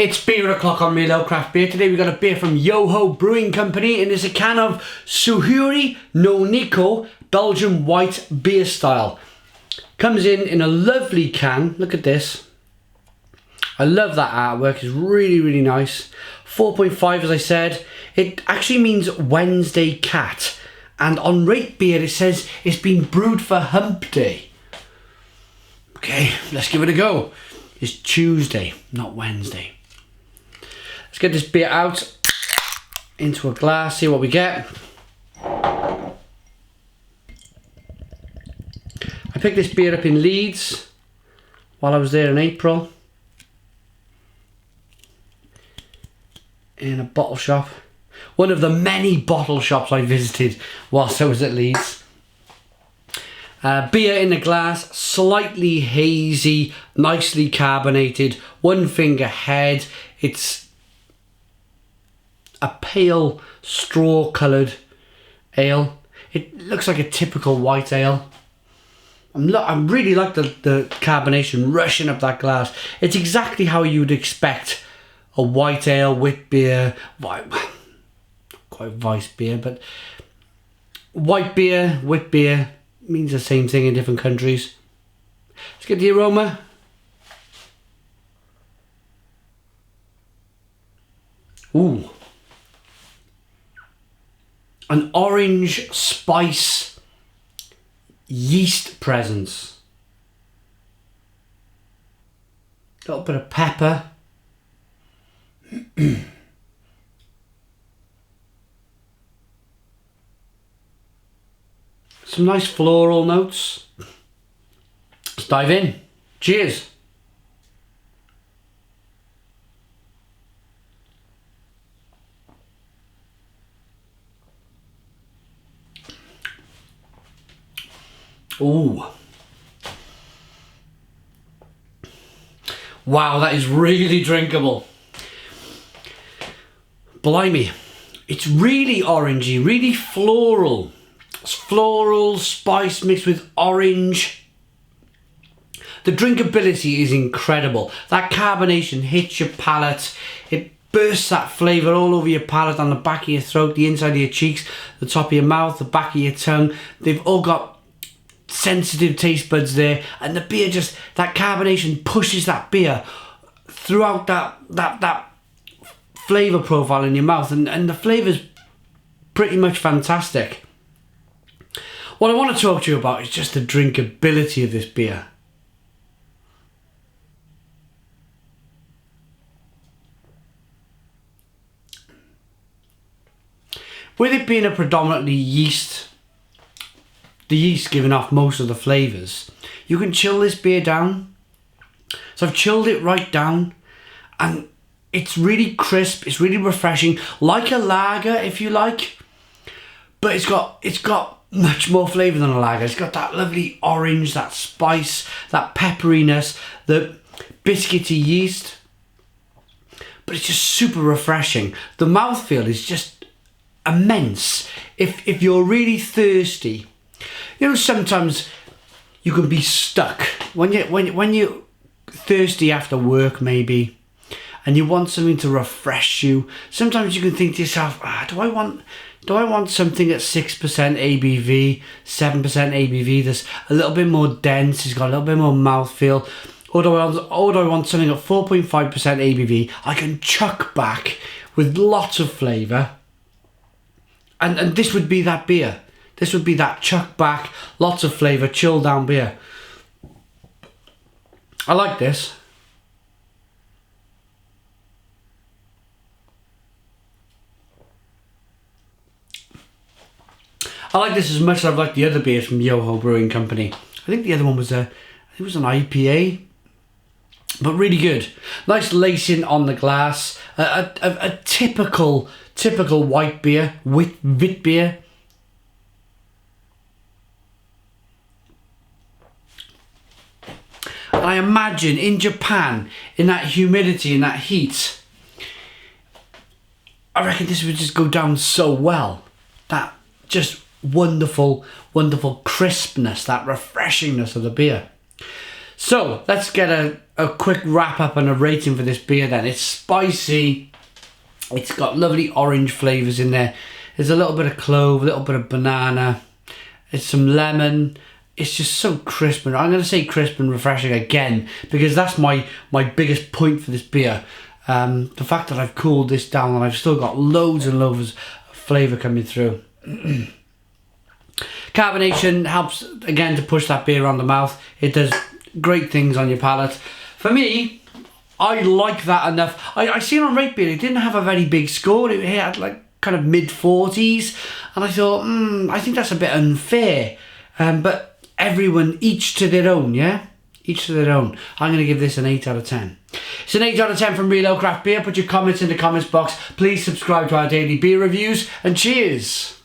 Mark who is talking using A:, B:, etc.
A: It's beer o'clock on Real Craft Beer. Today we've got a beer from Yoho Brewing Company, and it's a can of Suiyoubi no Neko Belgian white beer style. Comes in a lovely can. Look at this. I love that artwork. It's really nice. 4.5 as I said. It actually means Wednesday cat. And on Rate Beer it says it's been brewed for Hump Day. Okay, let's give it a go. It's Tuesday, not Wednesday. Let's get this beer out into a glass, see what we get. I picked this beer up in Leeds while I was there in April. In a bottle shop. One of the many bottle shops I visited whilst I was at Leeds. Beer in a glass, slightly hazy, nicely carbonated, one finger head. It's a pale straw coloured ale. It looks like a typical white ale. I really like the carbonation rushing up that glass. It's exactly how you'd expect a white ale, wit beer, quite vice beer, but white beer, wit beer means the same thing in different countries. Let's get the aroma. Ooh. An orange spice yeast presence. A little bit of pepper. Some nice floral notes. Let's dive in. Cheers. Ooh. Wow, that is really drinkable. Blimey. It's really orangey, really floral. It's floral, spice mixed with orange. The drinkability is incredible. That carbonation hits your palate. It bursts that flavour all over your palate, on the back of your throat, the inside of your cheeks, the top of your mouth, the back of your tongue. They've all got sensitive taste buds there, and the beer just, that carbonation pushes that beer throughout that flavour profile in your mouth, and the flavour's pretty much fantastic. What I want to talk to you about is just the drinkability of this beer. With it being a predominantly yeast, the yeast giving off most of the flavours, you can chill this beer down. So I've chilled it right down, and it's really crisp, it's really refreshing, like a lager if you like, but it's got much more flavour than a lager. It's got that lovely orange, that spice, that pepperiness, the biscuity yeast, but it's just super refreshing. The mouthfeel is just immense. If you're really thirsty, you know, sometimes you can be stuck when you're thirsty after work maybe, and you want something to refresh you. Sometimes you can think to yourself, do I want something at 6% ABV, 7% ABV, that's a little bit more dense, it's got a little bit more mouthfeel, or do I want something at 4.5% ABV I can chuck back with lots of flavour, and this would be that beer. This would be that chuck back, lots of flavour, chill down beer. I like this. I like this as much as I've liked the other beers from Yoho Brewing Company. I think the other one was an IPA, but really good. Nice lacing on the glass. A typical white beer, wit beer. And I imagine in Japan, in that humidity, in that heat, I reckon this would just go down so well. That just wonderful crispness, that refreshingness of the beer. So let's get a quick wrap up and a rating for this beer then. It's spicy. It's got lovely orange flavours in there. There's a little bit of clove, a little bit of banana. It's some lemon. It's just so crisp, and I'm going to say crisp and refreshing again, because that's my biggest point for this beer. The fact that I've cooled this down and I've still got loads and loads of flavour coming through. Carbonation helps again to push that beer around the mouth. It does great things on your palate. For me, I like that enough. I seen on Rate Beer, it didn't have a very big score. It had like kind of mid-40s, and I thought, I think that's a bit unfair. But everyone, each to their own, yeah? Each to their own. I'm going to give this an 8 out of 10. It's an 8 out of 10 from Real Craft Beer. Put your comments in the comments box. Please subscribe to our daily beer reviews, and cheers.